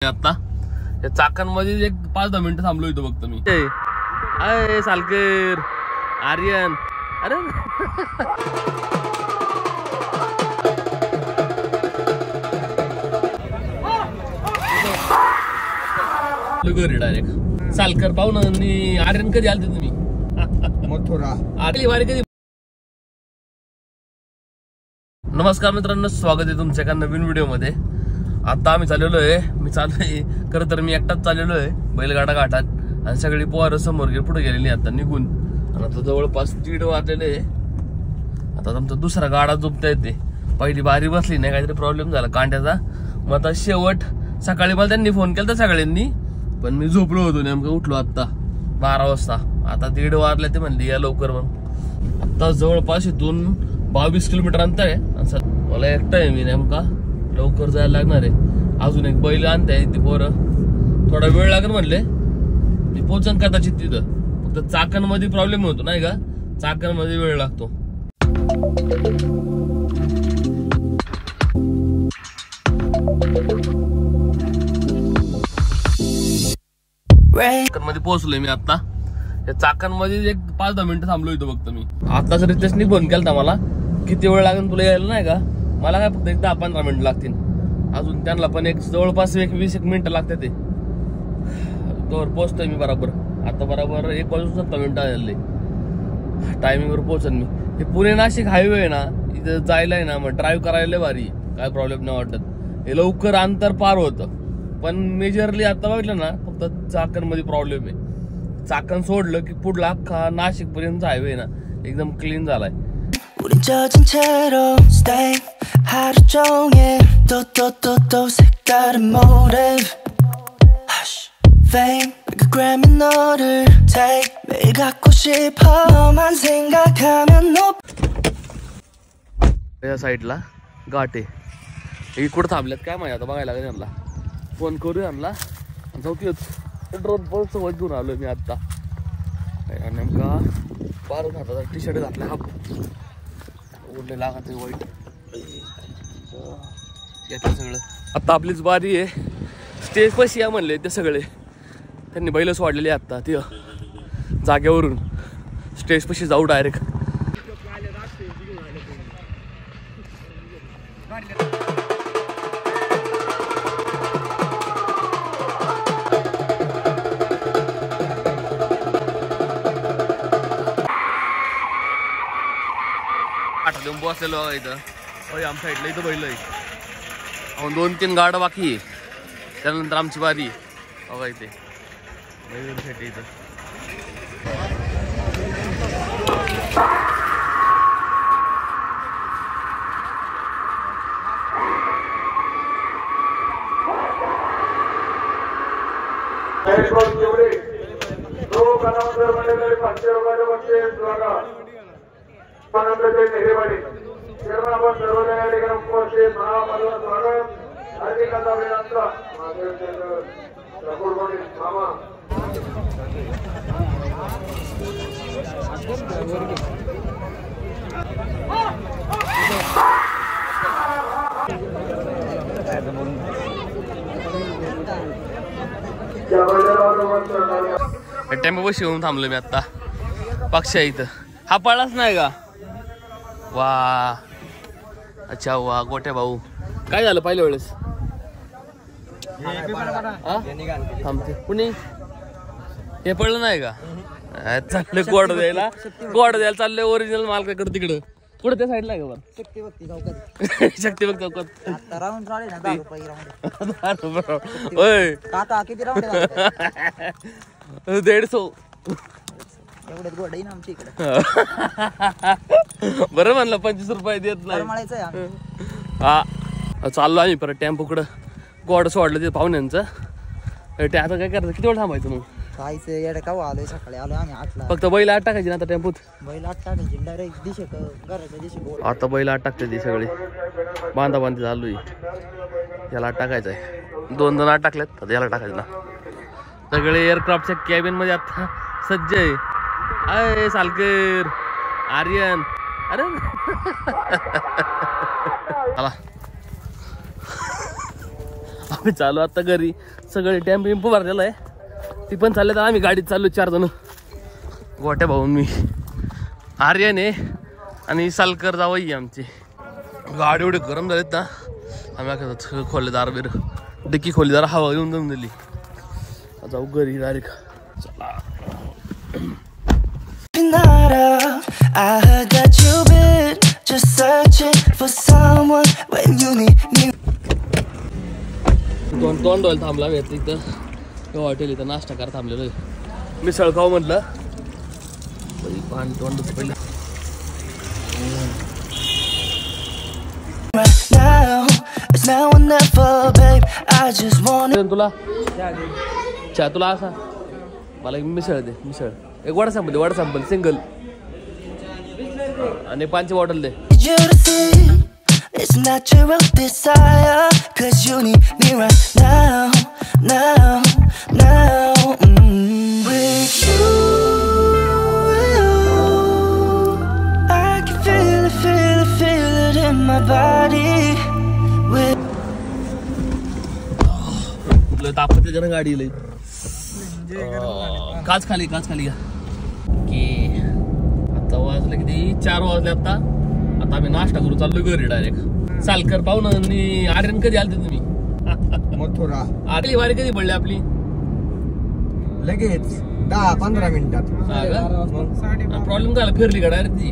आता या चाकांमध्ये एक 5-10 मिनिटं थांबलो इथं फक्त मी. अय सालकर आर्यन अरे घरी डायरेक्ट सालकर पाहून आणि आर्यन कधी आलते तुम्ही? मथुरा आगली वारी कधी? नमस्कार मित्रांनो, स्वागत आहे तुमच्या एका नवीन व्हिडिओ मध्ये. आता आम्ही चाललेलो आहे, खरं तर मी एकटाच चाललेलो आहे बैलगाडा घाटात आणि सगळी पोरं समोर पुढे गेलेली आता निघून. आणि आता जवळपास 1:30 वाजलेले आहे. आता आमचा दुसरा गाडा झोपता येते. पहिली बारी बसली नाही, काहीतरी प्रॉब्लेम झाला कांड्याचा. मग आता शेवट सकाळी मला त्यांनी फोन केला सगळ्यांनी, पण मी झोपलो होतो. नेमकं उठलो आता 12 वाजता. आता 1:30 वाजले ते म्हणले या लवकर. मग आता जवळपास इथून 22 किलोमीटर अंतर आहे. मला एकटा आहे मी, नेमका लवकर जायला लागणार आहे. अजून एक बैल आणताय ती पोरं, थोडा वेळ लागेल म्हणले. मी पोचन कदाचित तिथं, फक्त चाकांमध्ये प्रॉब्लेम होतो नाही का, चाकांमध्ये वेळ लागतो. मध्ये पोहोचलोय मी आता. या चाकांमध्ये एक 5-10 मिनिटं थांबलो इथं फक्त मी. आताच रितेशनी फोन केला मला, किती वेळ लागेल तुला यायला नाही का. मला काय फक्त 10-15 मिनिटं लागतील. अजून त्यांना पण एक जवळपास 20 मिनिटं लागते. ते तोवर पोहोचतोय मी बरोबर. आता बरोबर 1:07 मिनिटं आले. टायमिंगवर पोहोचन मी. हे पुणे नाशिक हायवे आहे ना, इथं जायला आहे ना, मग ड्राईव्ह करायला भारी, काय प्रॉब्लेम नाही वाटत. हे लवकर अंतर पार होतं. पण मेजरली आता बघितलं ना, फक्त चाकणमध्ये प्रॉब्लेम आहे. चाकण सोडलं की पुढला अख्खा नाशिक पर्यंत हायवे ना एकदम क्लीन झालाय. 우린 젖은 채로 stay 하루 종일 또 색다른 motive Hush fame like a Grammy 너를 take 매일 갖고 싶어만 생각하면 너 या साईडला घाट आहे. इकडं थांबल्यात काय माहिती, आता बघायला लागेल यांना. फोन करू यांना. चौकीत ड्रोन पल्स सोबत घेऊन आलोय मी आता. नेमका 12 हाताचा टी-शर्ट घातला, हा उरले लागत वाईट येते सगळं. आता आपलीच बारी आहे. स्टेज पशी या म्हणले ते सगळे. त्यांनी बैलच वाढलेली आता ती जागेवरून स्टेज पशी जाऊ डायरेक्ट. बसलेलो इथं. आमच्या साईडला इथं बैल आहे. 2-3 गाडं बाकी आहे. त्यानंतर आमची बारी बघा इथे बैल इथं. टेम्पो बस येऊन थांबलो मी आता. पक्ष इथं हा पळाच नाही का. वा अच्छा वा गोट्या भाऊ, काय झालं पहिल्या वेळेस? थांबते कुणी हे पडलं नाही का? चालले गोड द्यायला चाललंय ओरिजिनल मालकाकडे तिकडं. पुढे त्या साईडला आहे का बरं? शक्ती बघ चौकात. 150 बरं म्हणलं 25 रुपये देत नाही. हा चाललो आम्ही परत टेम्पोकडं. गोड सोडलं ते पाहुण्यांचं. ते आता काय करायचं, किती वेळ थांबायचं मग? आलोय सकाळी आलोय आम्ही 8ला. फक्त बैल 8 टाकायची ना आता टेम्पोत. बैल 8 टाकायची डायरेक्ट दिशे घराच्या दिशे. आता बैल 8 टाकते ती सगळी बांधाबांधी चालू आहे. याला 8 टाकायचं आहे. 2 8 टाकल्यात, आता याला टाकायचं ना. सगळे एअरक्राफ्टच्या कॅबिन मध्ये आता सज्ज आहे. अय सालकर आर्यन अरे चला आम्ही चालू आता घरी. सगळे टेम्पो भरलेला आहे. ती पण चालले तर आम्ही गाडीत चाललो 4 जण. गोट्या भाऊन मी, आर्यन आहे आणि सालकर जावई आमची. गाडी एवढे गरम झालेत ना, आम्ही खोले दार बिर डिक्की खोली दार हवा येऊन जाऊन दिली. जाऊ घरी डायरेक्ट. चला. I heard that you've been just searching for someone when you need me. दोन डोल थांबला भेट इथं हॉटेल. इथं नाश्ता करा थांबलेलो आहे. मिसळ खाऊ म्हटलं. पाणी तोंड पहिलं. Now it's now or never, babe. I just wanna. तुला चहा तुला असा मला एक मिसळ दे. मिसळ एक वडा संपल सिंगल आणि 5 bottle they. You to see it's natural desire, 'cause you need me right now. With you, I can feel it in my body. With तापते जरा गाडी लई. काच खाली घ्या की आता वाजले किती 4 वाजले. आता आम्ही नाश्ता करू चाललो घरी डायरेक्ट. सालकर पाहून आणि आर्यन कधी आलते तुम्ही? मथुरा आरली वारी कधी पडली आपली? लगेच 10-15 मिनिटात. प्रॉब्लेम झाला फिरली का डायरेक्ट ती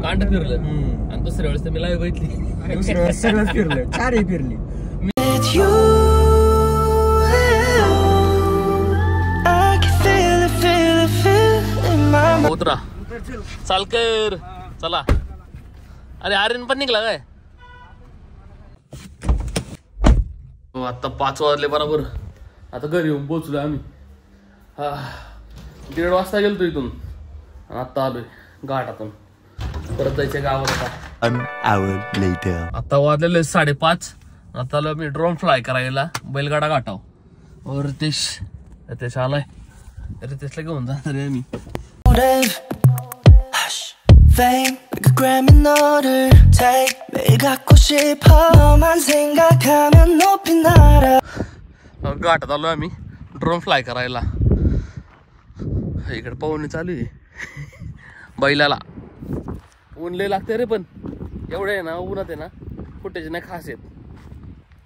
कांड फिरलं. हम्म. आणि दुसऱ्या वेळेस तर मी लाईव्ह बघितली. दुसऱ्या वेळेस सगळं फिरलं, 4ही फिरली. you, I can feel it in my. उतरा सालकर चला. अरे आर्यन पण निघला काय? आता 5 वाजले बरोबर. आता घरी येऊन पोहोचलो आम्ही. 1:30 वाजता गेलतो इथून आणि आता आलोय घाटातून. परत जायचे गावात. आता 1 hour later. आता वाजलेले 5:30. आता आलो मी ड्रोन फ्लाय करायला बैलगाडा घाटाव. और रितेश आलाय. रितेशला घेऊन जाणार आहे आम्ही. Hush, fame like a Grammy order. Take 매일 갖고 싶어 만 생각하면 높이 날아. घाटात आलो आम्ही ड्रोन फ्लाय करायला. इकडे पाहुणे चालू आहे. बैलाला ऊन लय लागते रे, पण एवढे आहे ना उन्हात आहे ना फुटेज नाही खास येत.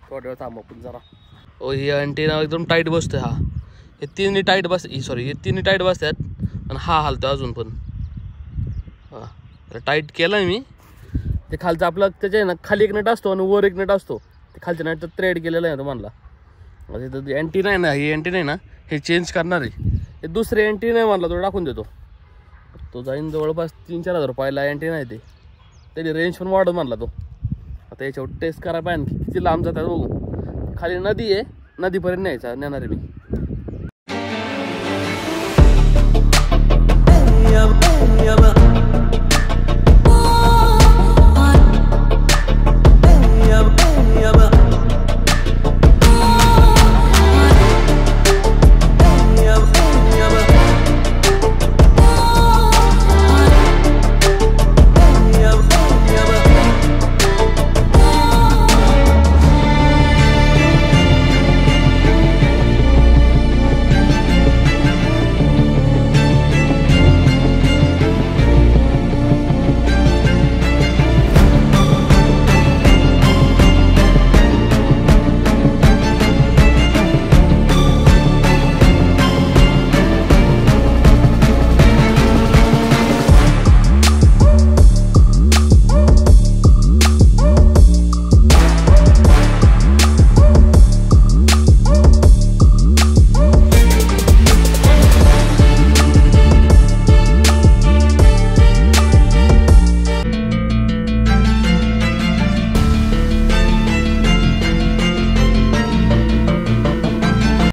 थोड्या वेळ थांबा पण जरा. ओ ही अँटेना एकदम टाईट बसतोय. हा हे तिन्ही टाईट हे तिन्ही टाईट बसतात आणि हा हालतोय अजून पण. हा टाईट केलं मी. ते खालचं आपलं त्याच्या ना खाली एक नट असतो आणि वर एक नट असतो. ते खालच्या नटचं थ्रेड केलेलं आहे तुम्हाला. अँटीना आहे ना, ही अँटीना आहे ना हे चेंज करणार आहे. हे दुसरे अँटीना आहे म्हणला तो टाकून देतो. तो जाईन जवळपास 3-4 हजार रुपयाला अँटीना आहे ते. त्याची रेंज पण वाढत म्हणला तो. आता याच्यावर टेस्ट करायला पाहिजे किती लांब जातात बघू. खाली नदी आहे, नदीपर्यंत नेणार आहे मी.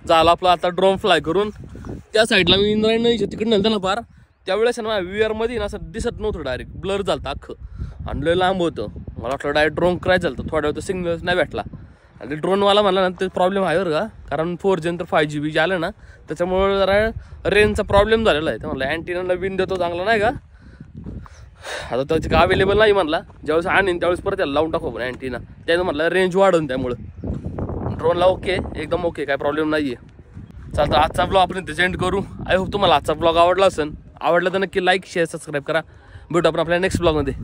झाला आपला आता ड्रोन फ्लाय करून. त्या साईडला मी इंद्रायणी तिकडे नेलं ना पार. त्यावेळेस ना व्हीआर मध्ये ना असं दिसत नव्हतं, डायरेक्ट ब्लर झालं अख्खं आणि लय लांब होतं. मला वाटलं डायरेक्ट ड्रोन क्रॅश झालं. थोड्या वेळ सिग्नल्स नाही भेटला. आणि ड्रोनवाला म्हणला ना ते प्रॉब्लेम आहे बरं का, कारण 4G नंतर 5GB जे आलं ना त्याच्यामुळे जरा रेंजचा प्रॉब्लेम झालेला आहे. तर म्हणलं अँटीना नवीन देतो चांगला नाही का. आता त्याची का अवेलेबल नाही म्हणला. ज्यावेळेस आणीन त्यावेळेस परत त्याला लावून टाकू पण अँटीना. त्यानं म्हणलं रेंज वाढून त्यामुळं ड्रोनला ओके, एकदम ओके, काय प्रॉब्लेम नाहीये. चालतं आजचा ब्लॉग आपण इथे सेंड करू. आय होप तुम्हाला आजचा ब्लॉग आवडला असेल. आवडला तर नक्की लाईक शेअर सबस्क्राईब करा. भेटू आपण आपल्या नेक्स्ट ब्लॉगमध्ये.